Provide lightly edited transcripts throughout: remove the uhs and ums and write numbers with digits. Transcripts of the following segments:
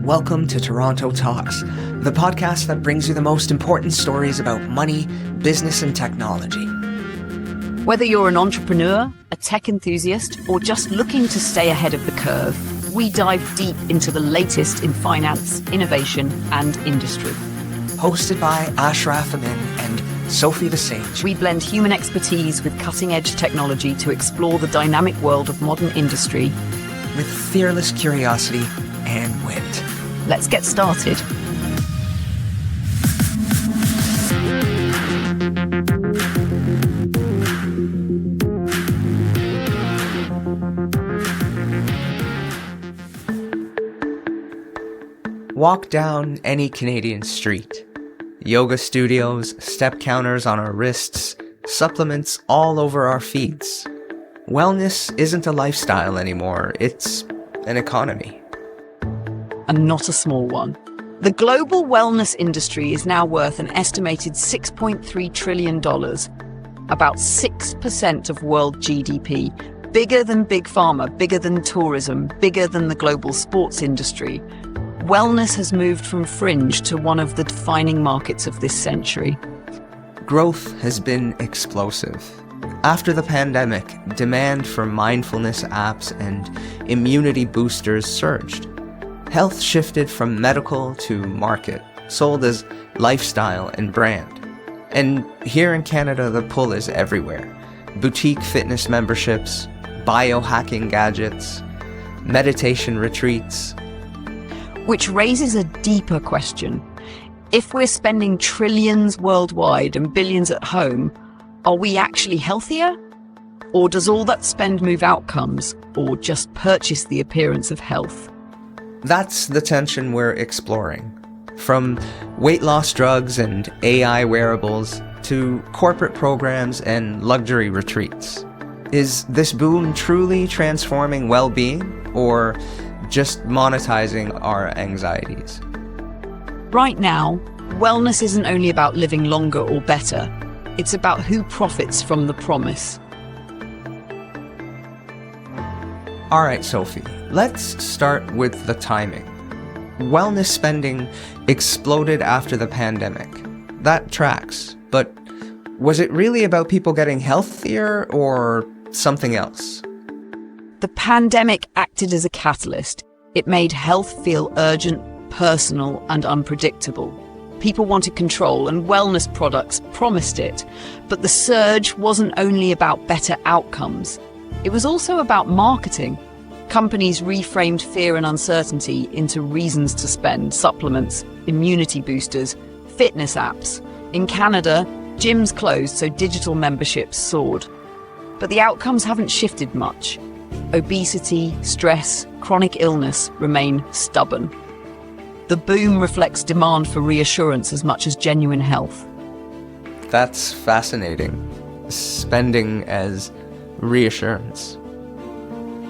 Welcome to Toronto Talks, the podcast that brings you the most important stories about money, business, and technology. Whether you're an entrepreneur, a tech enthusiast, or just looking to stay ahead of the curve, we dive deep into the latest in finance, innovation, and industry. Hosted by Ashraf Amin and Sophie the Sage. We blend human expertise with cutting-edge technology to explore the dynamic world of modern industry with fearless curiosity and wit. Let's get started. Walk down any Canadian street. Yoga studios, step counters on our wrists, supplements all over our feeds. Wellness isn't a lifestyle anymore, it's an economy. And not a small one. The global wellness industry is now worth an estimated $6.3 trillion, about 6% of world GDP, bigger than Big Pharma, bigger than tourism, bigger than the global sports industry. Wellness has moved from fringe to one of the defining markets of this century. Growth has been explosive. After the pandemic, demand for mindfulness apps and immunity boosters surged. Health shifted from medical to market, sold as lifestyle and brand. And here in Canada, the pull is everywhere. Boutique fitness memberships, biohacking gadgets, meditation retreats. Which raises a deeper question. If we're spending trillions worldwide and billions at home, are we actually healthier? Or does all that spend move outcomes, or just purchase the appearance of health? That's the tension we're exploring. From weight loss drugs and AI wearables to corporate programs and luxury retreats. Is this boom truly transforming well-being, or just monetizing our anxieties? Right now, wellness isn't only about living longer or better. It's about who profits from the promise. All right, Sophie, let's start with the timing. Wellness spending exploded after the pandemic. That tracks, but was it really about people getting healthier or something else? The pandemic acted as a catalyst. It made health feel urgent, personal, and unpredictable. People wanted control, and wellness products promised it. But the surge wasn't only about better outcomes. It was also about marketing. Companies reframed fear and uncertainty into reasons to spend: supplements, immunity boosters, fitness apps. In Canada, gyms closed, so digital memberships soared. But the outcomes haven't shifted much. Obesity, stress, chronic illness remain stubborn. The boom reflects demand for reassurance as much as genuine health. That's fascinating. Spending as reassurance.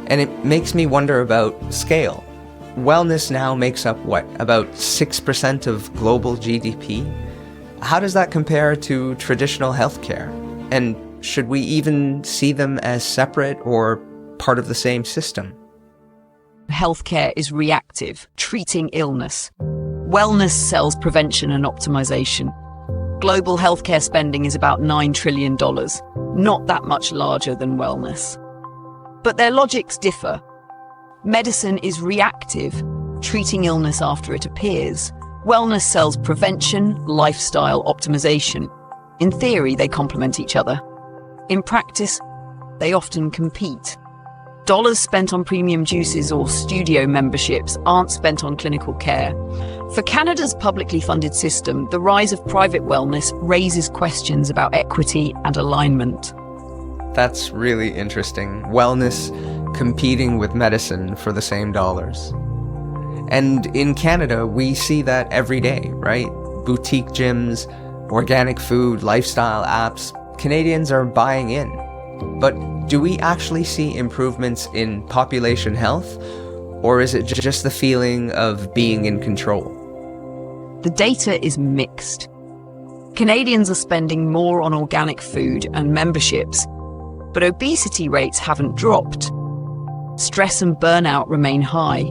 And it makes me wonder about scale. Wellness now makes up what, about 6% of global GDP? How does that compare to traditional healthcare? And should we even see them as separate or part of the same system? Healthcare is reactive, treating illness. Wellness sells prevention and optimization. Global healthcare spending is about $9 trillion, not that much larger than wellness. But their logics differ. Medicine is reactive, treating illness after it appears. Wellness sells prevention, lifestyle optimization. In theory, they complement each other. In practice, they often compete. Dollars spent on premium juices or studio memberships aren't spent on clinical care. For Canada's publicly funded system, the rise of private wellness raises questions about equity and alignment. That's really interesting. Wellness competing with medicine for the same dollars. And in Canada, we see that every day, right? Boutique gyms, organic food, lifestyle apps. Canadians are buying in. But do we actually see improvements in population health, or is it just the feeling of being in control? The data is mixed. Canadians are spending more on organic food and memberships, but obesity rates haven't dropped. Stress and burnout remain high.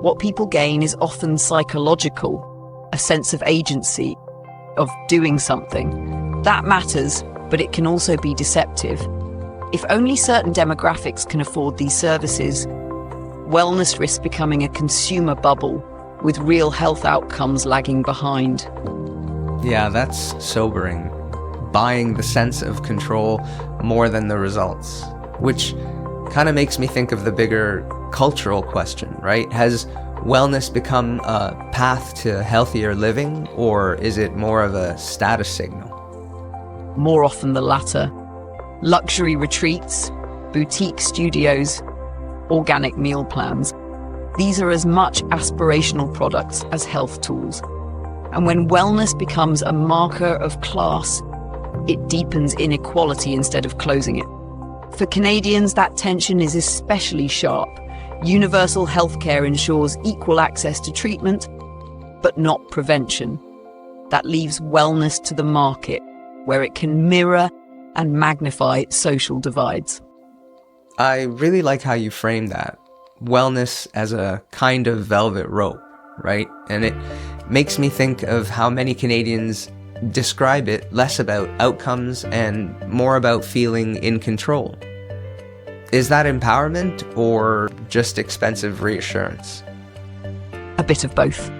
What people gain is often psychological, a sense of agency, of doing something. That matters, but it can also be deceptive. If only certain demographics can afford these services, wellness risks becoming a consumer bubble with real health outcomes lagging behind. Yeah, that's sobering. Buying the sense of control more than the results. Which kind of makes me think of the bigger cultural question, right? Has wellness become a path to healthier living, or is it more of a status signal? More often the latter. Luxury retreats, boutique studios, organic meal plans. These are as much aspirational products as health tools. And when wellness becomes a marker of class, it deepens inequality instead of closing it. For Canadians, that tension is especially sharp. Universal healthcare ensures equal access to treatment, but not prevention. That leaves wellness to the market, where it can mirror and magnify social divides. I really like how you frame that. Wellness as a kind of velvet rope, right? And it makes me think of how many Canadians describe it less about outcomes and more about feeling in control. Is that empowerment or just expensive reassurance? A bit of both.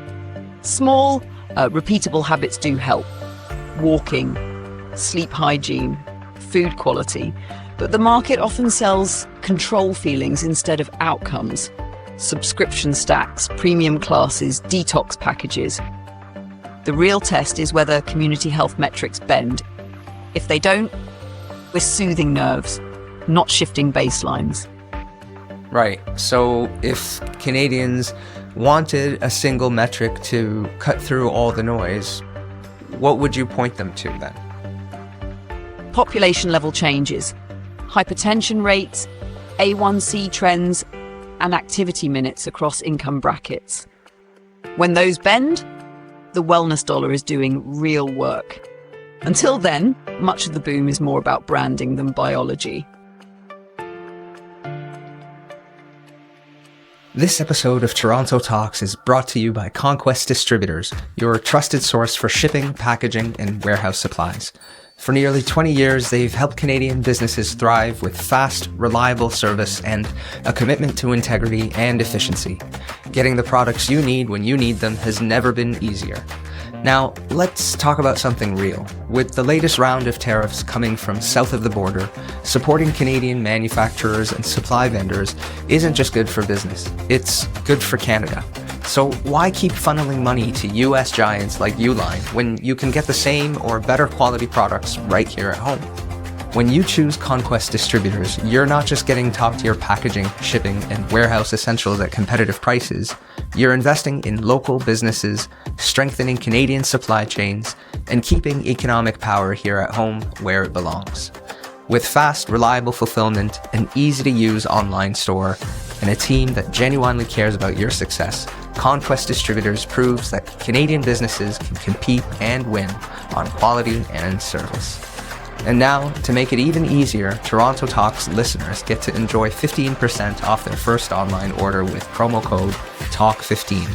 Small, repeatable habits do help. Walking, sleep hygiene, food quality. But the market often sells control feelings instead of outcomes. Subscription stacks, premium classes, detox packages. The real test is whether community health metrics bend. If they don't, we're soothing nerves, not shifting baselines. Right. So if Canadians wanted a single metric to cut through all the noise, what would you point them to then? Population level changes, hypertension rates, A1C trends, and activity minutes across income brackets. When those bend, the wellness dollar is doing real work. Until then, much of the boom is more about branding than biology. This episode of Toronto Talks is brought to you by Conquest Distributors, your trusted source for shipping, packaging, and warehouse supplies. For nearly 20 years, they've helped Canadian businesses thrive with fast, reliable service and a commitment to integrity and efficiency. Getting the products you need when you need them has never been easier. Now, let's talk about something real. With the latest round of tariffs coming from south of the border, supporting Canadian manufacturers and supply vendors isn't just good for business, it's good for Canada. So why keep funneling money to US giants like Uline when you can get the same or better quality products right here at home? When you choose Conquest Distributors, you're not just getting top-tier packaging, shipping, and warehouse essentials at competitive prices. You're investing in local businesses, strengthening Canadian supply chains, and keeping economic power here at home where it belongs. With fast, reliable fulfillment, an easy-to-use online store, and a team that genuinely cares about your success, Conquest Distributors proves that Canadian businesses can compete and win on quality and service. And now, to make it even easier, Toronto Talks listeners get to enjoy 15% off their first online order with promo code TALK15.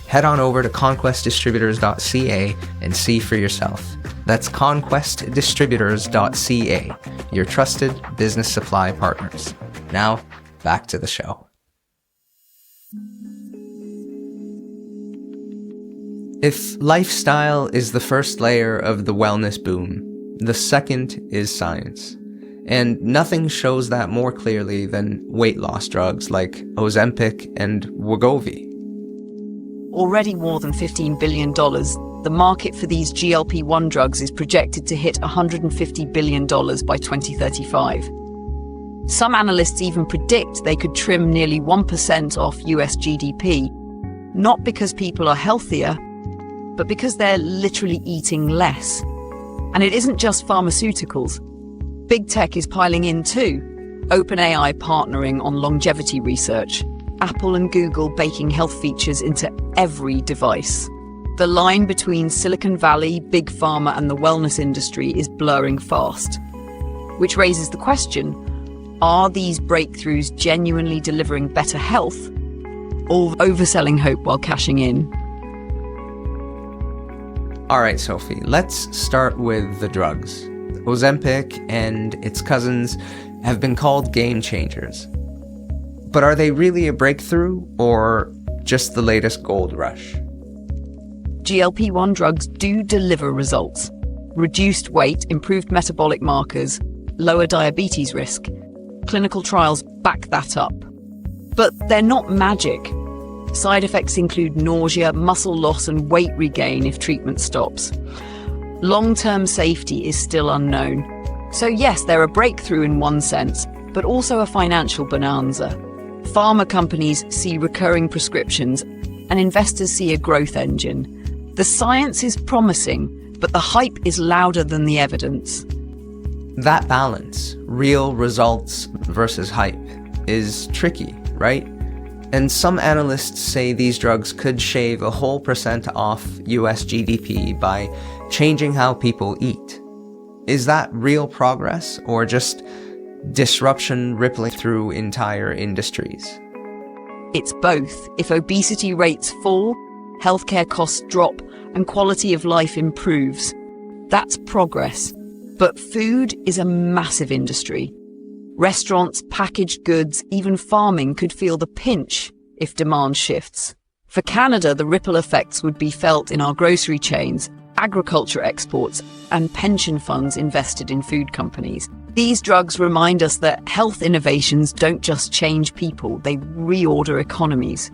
Head on over to conquestdistributors.ca and see for yourself. That's conquestdistributors.ca, your trusted business supply partners. Now, back to the show. If lifestyle is the first layer of the wellness boom, the second is science. And nothing shows that more clearly than weight loss drugs like Ozempic and Wegovy. Already more than $15 billion, the market for these GLP-1 drugs is projected to hit $150 billion by 2035. Some analysts even predict they could trim nearly 1% off US GDP, not because people are healthier, but because they're literally eating less. And it isn't just pharmaceuticals. Big tech is piling in too. OpenAI partnering on longevity research. Apple and Google baking health features into every device. The line between Silicon Valley, Big Pharma, and the wellness industry is blurring fast. Which raises the question, are these breakthroughs genuinely delivering better health? all overselling hope while cashing in. Alright, Sophie, let's start with the drugs. Ozempic and its cousins have been called game changers. But are they really a breakthrough, or just the latest gold rush? GLP-1 drugs do deliver results. Reduced weight, improved metabolic markers, lower diabetes risk. Clinical trials back that up. But they're not magic. Side effects include nausea, muscle loss, and weight regain if treatment stops. Long-term safety is still unknown. So yes, they're a breakthrough in one sense, but also a financial bonanza. Pharma companies see recurring prescriptions, and investors see a growth engine. The science is promising, but the hype is louder than the evidence. That balance, real results versus hype, is tricky, right? And some analysts say these drugs could shave a whole % off US GDP by changing how people eat. Is that real progress, or just disruption rippling through entire industries? It's both. If obesity rates fall, healthcare costs drop, and quality of life improves, that's progress. But food is a massive industry. Restaurants, packaged goods, even farming could feel the pinch if demand shifts. For Canada, the ripple effects would be felt in our grocery chains, agriculture exports, and pension funds invested in food companies. These drugs remind us that health innovations don't just change people, they reorder economies.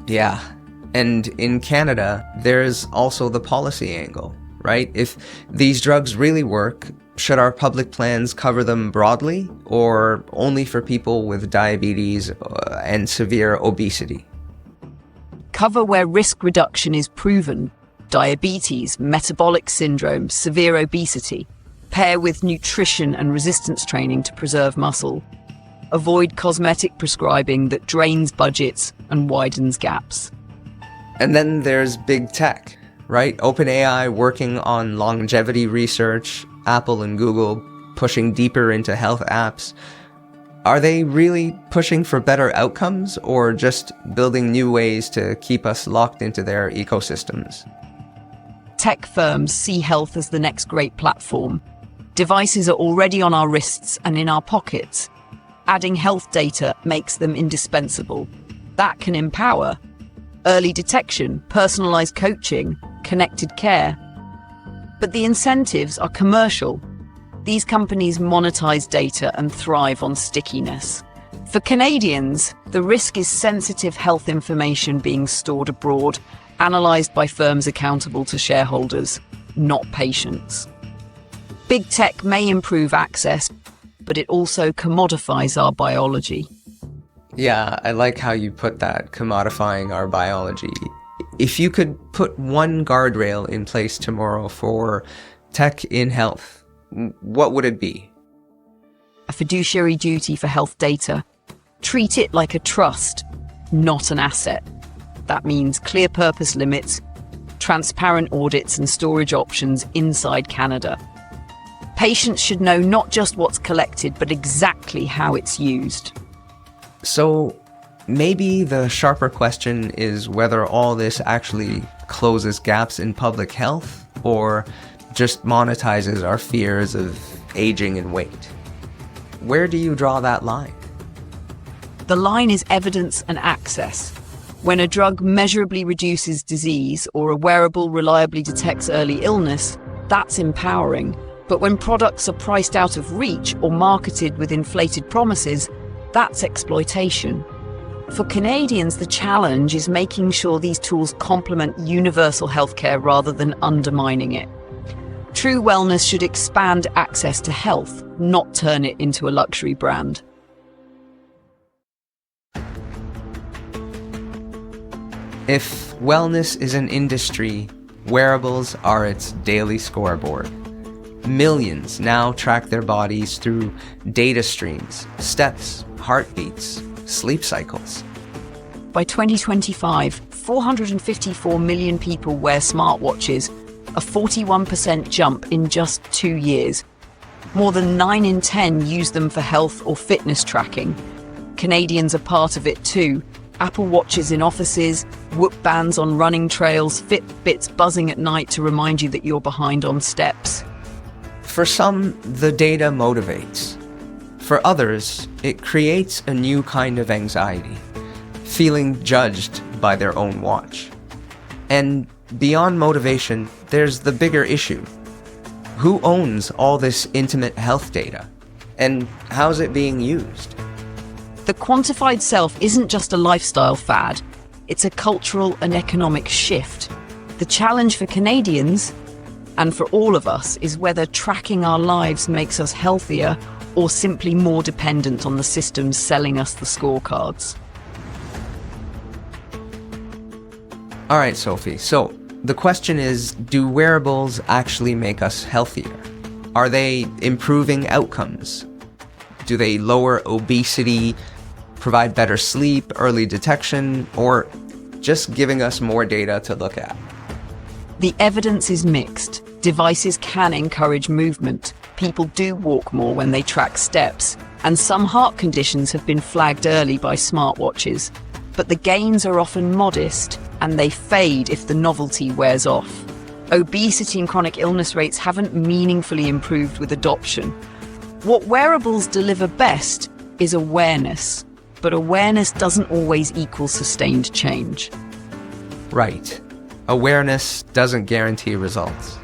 Yeah, and in Canada, there's also the policy angle, right? If these drugs really work, should our public plans cover them broadly, or only for people with diabetes and severe obesity? Cover where risk reduction is proven: diabetes, metabolic syndrome, severe obesity. Pair with nutrition and resistance training to preserve muscle. Avoid cosmetic prescribing that drains budgets and widens gaps. And then there's big tech, right? OpenAI working on longevity research, Apple and Google pushing deeper into health apps. Are they really pushing for better outcomes, or just building new ways to keep us locked into their ecosystems? Tech firms see health as the next great platform. Devices are already on our wrists and in our pockets. Adding health data makes them indispensable. That can empower. Early detection, personalized coaching, connected care. But the incentives are commercial. These companies monetize data and thrive on stickiness. For Canadians, the risk is sensitive health information being stored abroad, analyzed by firms accountable to shareholders, not patients. Big tech may improve access, but it also commodifies our biology. Yeah, I like how you put that, commodifying our biology. If you could put one guardrail in place tomorrow for tech in health, what would it be? A fiduciary duty for health data. Treat it like a trust, not an asset. That means clear purpose limits, transparent audits and storage options inside Canada. Patients should know not just what's collected, but exactly how it's used. So maybe the sharper question is whether all this actually closes gaps in public health, or just monetizes our fears of aging and weight. Where do you draw that line? The line is evidence and access. When a drug measurably reduces disease or a wearable reliably detects early illness, that's empowering. But when products are priced out of reach or marketed with inflated promises, that's exploitation. For Canadians, the challenge is making sure these tools complement universal healthcare rather than undermining it. True wellness should expand access to health, not turn it into a luxury brand. If wellness is an industry, wearables are its daily scoreboard. Millions now track their bodies through data streams, steps, heartbeats, sleep cycles. By 2025, 454 million people wear smartwatches, a 41% jump in just 2 years. More than 9 in 10 use them for health or fitness tracking. Canadians are part of it too. Apple Watches in offices, Whoop bands on running trails, Fitbits buzzing at night to remind you that you're behind on steps. For some, the data motivates. For others, it creates a new kind of anxiety, feeling judged by their own watch. And beyond motivation, there's the bigger issue. Who owns all this intimate health data? And how's it being used? The quantified self isn't just a lifestyle fad, it's a cultural and economic shift. The challenge for Canadians, and for all of us, is whether tracking our lives makes us healthier or simply more dependent on the systems selling us the scorecards. All right, Sophie, so the question is, do wearables actually make us healthier? Are they improving outcomes? Do they lower obesity, provide better sleep, early detection, or just giving us more data to look at? The evidence is mixed. Devices can encourage movement. People do walk more when they track steps, and some heart conditions have been flagged early by smartwatches. But the gains are often modest, and they fade if the novelty wears off. Obesity and chronic illness rates haven't meaningfully improved with adoption. What wearables deliver best is awareness, but awareness doesn't always equal sustained change. Right. Awareness doesn't guarantee results.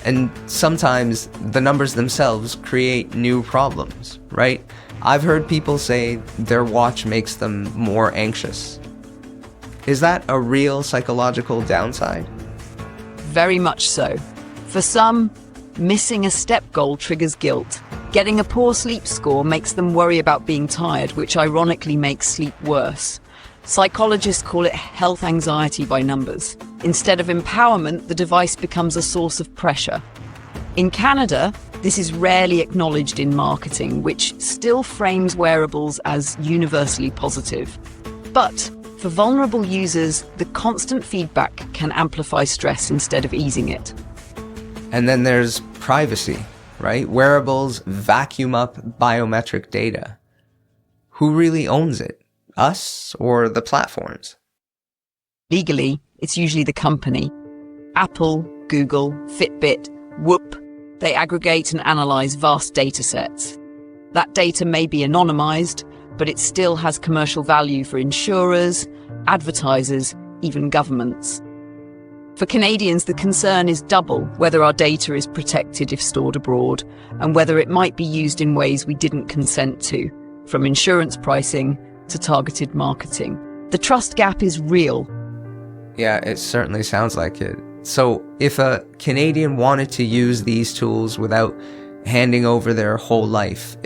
And sometimes the numbers themselves create new problems, right? I've heard people say their watch makes them more anxious. Is that a real psychological downside? Very much so. For some, missing a step goal triggers guilt. Getting a poor sleep score makes them worry about being tired, which ironically makes sleep worse. Psychologists call it health anxiety by numbers. Instead of empowerment, the device becomes a source of pressure. In Canada, this is rarely acknowledged in marketing, which still frames wearables as universally positive. But for vulnerable users, the constant feedback can amplify stress instead of easing it. And then there's privacy, right? Wearables vacuum up biometric data. Who really owns it? Us or the platforms? Legally, it's usually the company. Apple, Google, Fitbit, Whoop. They aggregate and analyze vast data sets. That data may be anonymized, but it still has commercial value for insurers, advertisers, even governments. For Canadians, the concern is double: whether our data is protected if stored abroad, and whether it might be used in ways we didn't consent to, from insurance pricing to targeted marketing. The trust gap is real. Yeah, it certainly sounds like it. So if a Canadian wanted to use these tools without handing over their whole life,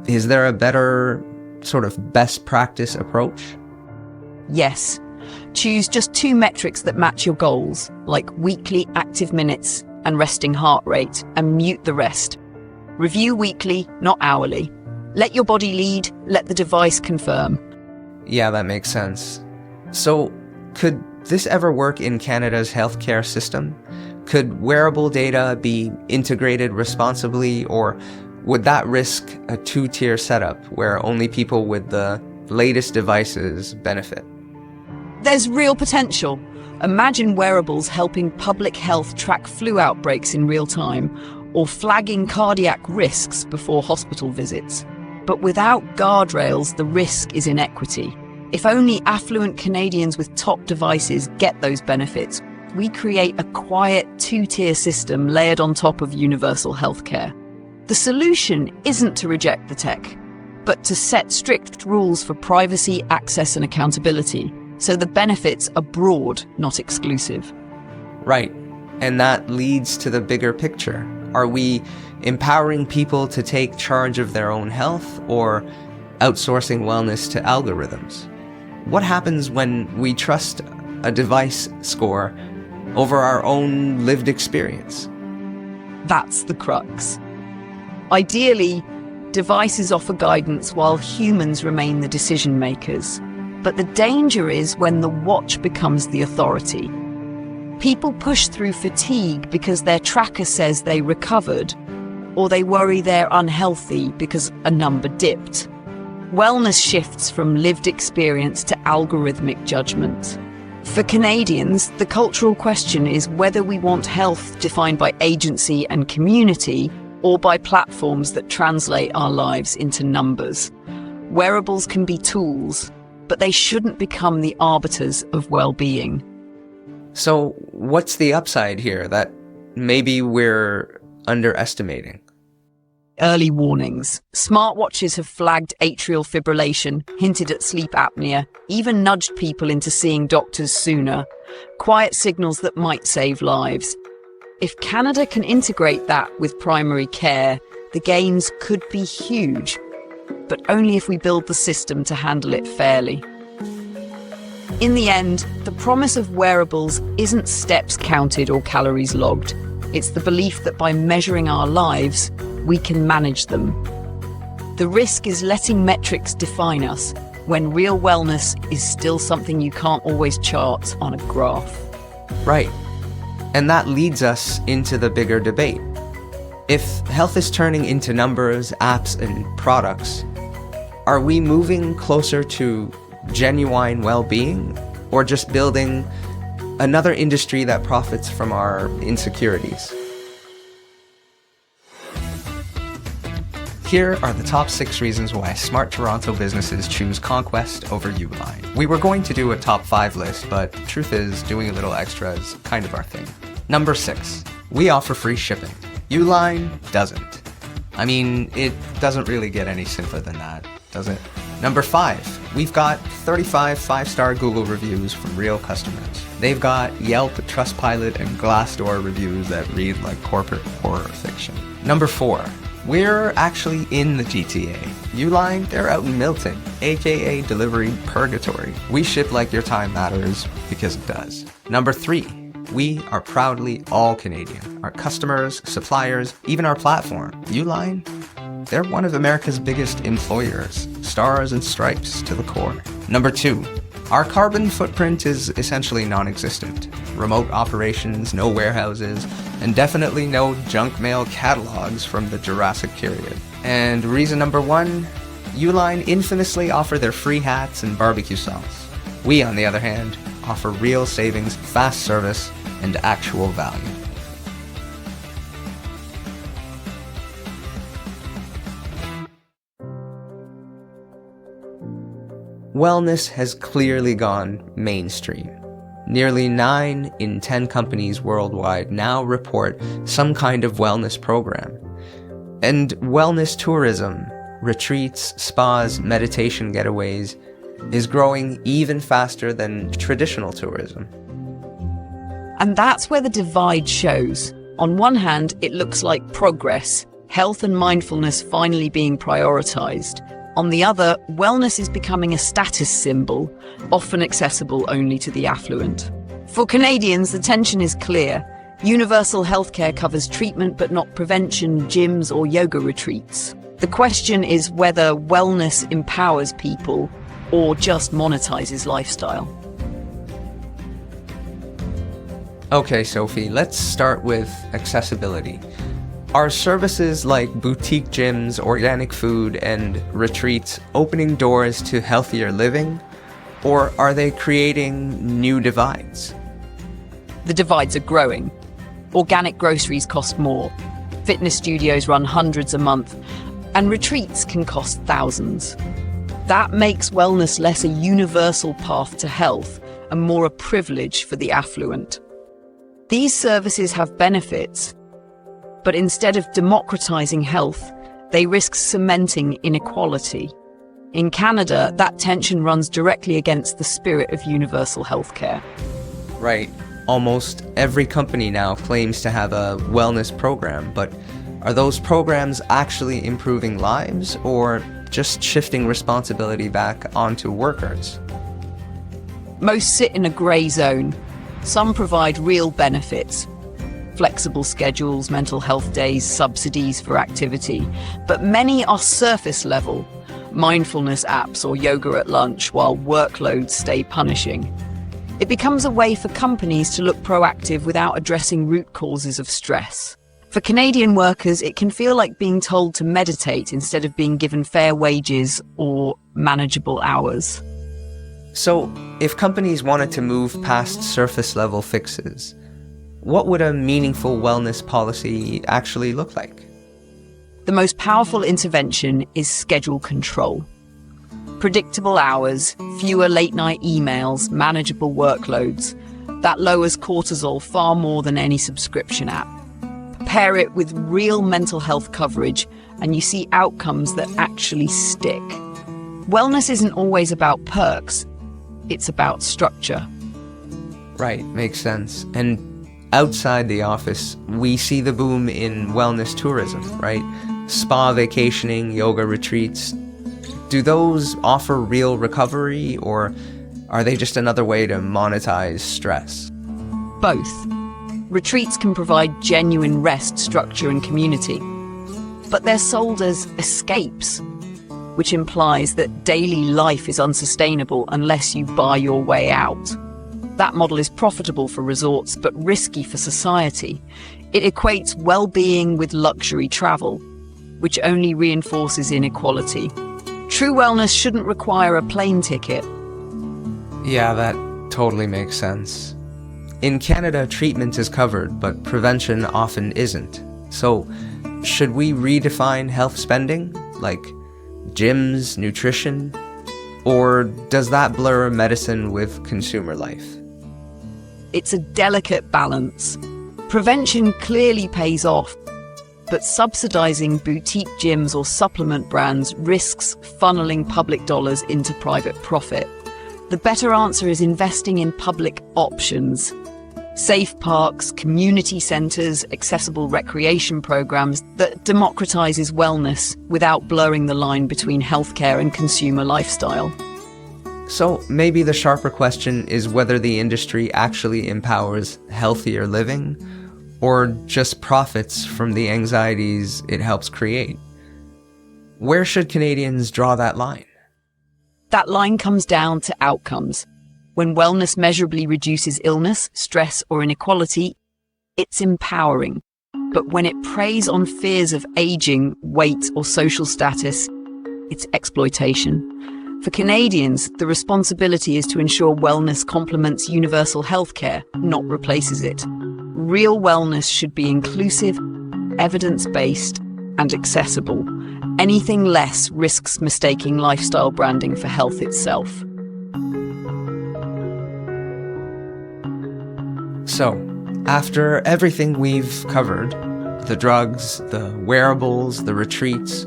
is there a better sort of best practice approach? Yes. Choose just 2 metrics that match your goals, like weekly active minutes and resting heart rate, and mute the rest. Review weekly, not hourly. Let your body lead, let the device confirm. Yeah, that makes sense. So, could this ever work in Canada's healthcare system? Could wearable data be integrated responsibly, or would that risk a 2-tier setup where only people with the latest devices benefit? There's real potential. Imagine wearables helping public health track flu outbreaks in real time, or flagging cardiac risks before hospital visits. But without guardrails, the risk is inequity. If only affluent Canadians with top devices get those benefits, we create a quiet 2-tier system layered on top of universal healthcare. The solution isn't to reject the tech, but to set strict rules for privacy, access, and accountability, so the benefits are broad, not exclusive. Right. And that leads to the bigger picture. Are we empowering people to take charge of their own health, or outsourcing wellness to algorithms? What happens when we trust a device score over our own lived experience? That's the crux. Ideally, devices offer guidance while humans remain the decision makers. But the danger is when the watch becomes the authority. People push through fatigue because their tracker says they recovered, or they worry they're unhealthy because a number dipped. Wellness shifts from lived experience to algorithmic judgment. For Canadians, the cultural question is whether we want health defined by agency and community or by platforms that translate our lives into numbers. Wearables can be tools, but they shouldn't become the arbiters of well-being. So what's the upside here that maybe we're underestimating? Early warnings. Smartwatches have flagged atrial fibrillation, hinted at sleep apnea, even nudged people into seeing doctors sooner. Quiet signals that might save lives. If Canada can integrate that with primary care, the gains could be huge, but only if we build the system to handle it fairly. In the end, the promise of wearables isn't steps counted or calories logged. It's the belief that by measuring our lives, we can manage them. The risk is letting metrics define us, when real wellness is still something you can't always chart on a graph. Right. And that leads us into the bigger debate. If health is turning into numbers, apps, and products, are we moving closer to genuine well-being, or just building another industry that profits from our insecurities? Here are the top 6 reasons why smart Toronto businesses choose Conquest over Uline. We were going to do a top 5 list, but the truth is, doing a little extra is kind of our thing. Number 6, we offer free shipping. Uline doesn't. I mean, it doesn't really get any simpler than that, does it? Number 5, we've got 35 5-star Google reviews from real customers. They've got Yelp, Trustpilot, and Glassdoor reviews that read like corporate horror fiction. Number 4, we're actually in the GTA. Uline, they're out in Milton, aka delivery purgatory. We ship like your time matters, because it does. Number 3, we are proudly all Canadian. Our customers, suppliers, even our platform, Uline, they're one of America's biggest employers. Stars and stripes to the core. Number 2, our carbon footprint is essentially non-existent. Remote operations, no warehouses, and definitely no junk mail catalogs from the Jurassic period. And reason number 1, Uline infamously offer their free hats and barbecue sauce. We, on the other hand, offer real savings, fast service, and actual value. Wellness has clearly gone mainstream. Nearly 9 in 10 companies worldwide now report some kind of wellness program. And wellness tourism, retreats, spas, meditation getaways, is growing even faster than traditional tourism. And that's where the divide shows. On one hand, it looks like progress, health and mindfulness finally being prioritized. On the other, wellness is becoming a status symbol, often accessible only to the affluent. For Canadians, the tension is clear. Universal healthcare covers treatment but not prevention, gyms or yoga retreats. The question is whether wellness empowers people or just monetizes lifestyle. Okay, Sophie, let's start with accessibility. Are services like boutique gyms, organic food, and retreats opening doors to healthier living, or are they creating new divides? The divides are growing. Organic groceries cost more. Fitness studios run hundreds a month, and retreats can cost thousands. That makes wellness less a universal path to health and more a privilege for the affluent. These services have benefits, but instead of democratizing health, they risk cementing inequality. In Canada, that tension runs directly against the spirit of universal healthcare. Right. Almost every company now claims to have a wellness program, but are those programs actually improving lives or just shifting responsibility back onto workers? Most sit in a grey zone. Some provide real benefits, flexible schedules, mental health days, subsidies for activity, but many are surface level, mindfulness apps or yoga at lunch while workloads stay punishing. It becomes a way for companies to look proactive without addressing root causes of stress. For Canadian workers, it can feel like being told to meditate instead of being given fair wages or manageable hours. So, if companies wanted to move past surface-level fixes, what would a meaningful wellness policy actually look like? The most powerful intervention is schedule control. Predictable hours, fewer late-night emails, manageable workloads. That lowers cortisol far more than any subscription app. Pair it with real mental health coverage, and you see outcomes that actually stick. Wellness isn't always about perks, it's about structure. Right, makes sense. And outside the office, we see the boom in wellness tourism, right? Spa vacationing, yoga retreats. Do those offer real recovery, or are they just another way to monetize stress? Both. Retreats can provide genuine rest, structure, and community. But they're sold as escapes, which implies that daily life is unsustainable unless you buy your way out. That model is profitable for resorts, but risky for society. It equates well-being with luxury travel, which only reinforces inequality. True wellness shouldn't require a plane ticket. Yeah, that totally makes sense. In Canada, treatment is covered, but prevention often isn't. So, should we redefine health spending? Like gyms, nutrition? Or does that blur medicine with consumer life? It's a delicate balance. Prevention clearly pays off, but subsidizing boutique gyms or supplement brands risks funneling public dollars into private profit. The better answer is investing in public options. Safe parks, community centres, accessible recreation programs that democratizes wellness without blurring the line between healthcare and consumer lifestyle. So maybe the sharper question is whether the industry actually empowers healthier living, or just profits from the anxieties it helps create. Where should Canadians draw that line? That line comes down to outcomes. When wellness measurably reduces illness, stress, or inequality, it's empowering. But when it preys on fears of aging, weight, or social status, it's exploitation. For Canadians, the responsibility is to ensure wellness complements universal healthcare, not replaces it. Real wellness should be inclusive, evidence-based, and accessible. Anything less risks mistaking lifestyle branding for health itself. So, after everything we've covered, the drugs, the wearables, the retreats,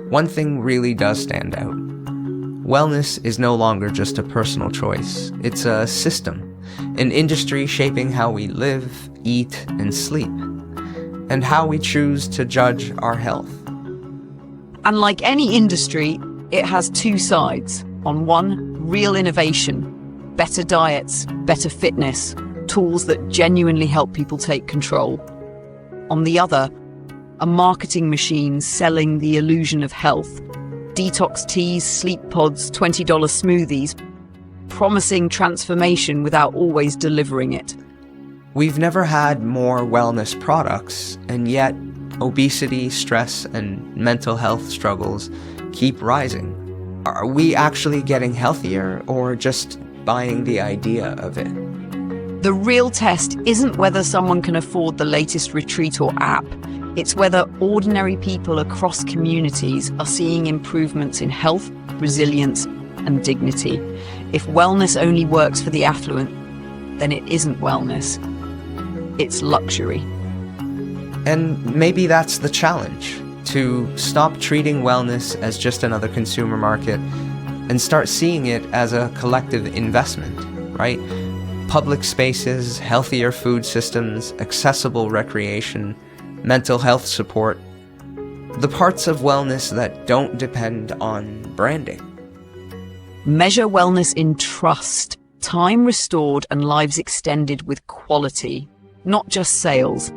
one thing really does stand out. Wellness is no longer just a personal choice. It's a system, an industry shaping how we live, eat, and sleep, and how we choose to judge our health. And like any industry, it has two sides. On one, real innovation, better diets, better fitness, tools that genuinely help people take control. On the other, a marketing machine selling the illusion of health. Detox teas, sleep pods, $20 smoothies, promising transformation without always delivering it. We've never had more wellness products, and yet obesity, stress, and mental health struggles keep rising. Are we actually getting healthier, or just buying the idea of it? The real test isn't whether someone can afford the latest retreat or app. It's whether ordinary people across communities are seeing improvements in health, resilience, and dignity. If wellness only works for the affluent, then it isn't wellness. It's luxury. And maybe that's the challenge, to stop treating wellness as just another consumer market and start seeing it as a collective investment, right? Public spaces, healthier food systems, accessible recreation, mental health support, the parts of wellness that don't depend on branding. Measure wellness in trust, time restored and lives extended with quality, not just sales.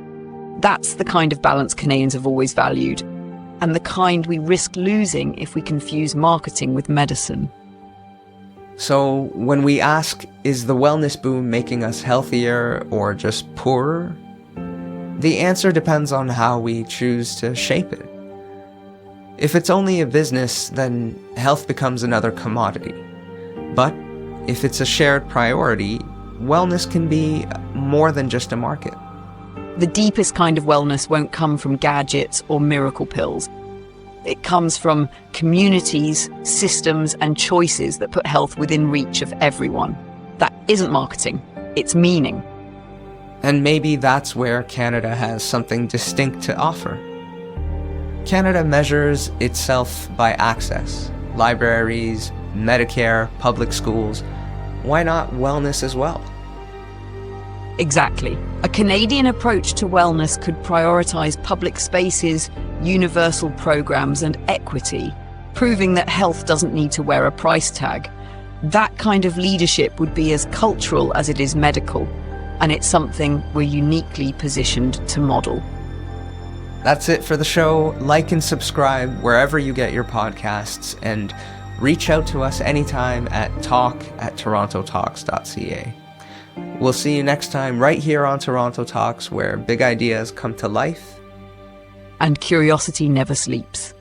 That's the kind of balance Canadians have always valued, and the kind we risk losing if we confuse marketing with medicine. So when we ask, is the wellness boom making us healthier or just poorer? The answer depends on how we choose to shape it. If it's only a business, then health becomes another commodity. But if it's a shared priority, wellness can be more than just a market. The deepest kind of wellness won't come from gadgets or miracle pills. It comes from communities, systems, and choices that put health within reach of everyone. That isn't marketing, it's meaning. And maybe that's where Canada has something distinct to offer. Canada measures itself by access. Libraries, Medicare, public schools. Why not wellness as well? Exactly. A Canadian approach to wellness could prioritize public spaces, universal programs, and equity, proving that health doesn't need to wear a price tag. That kind of leadership would be as cultural as it is medical, and it's something we're uniquely positioned to model. That's it for the show. Like and subscribe wherever you get your podcasts, and reach out to us anytime at talk@torontotalks.ca. We'll see you next time right here on Toronto Talks, where big ideas come to life And curiosity never sleeps.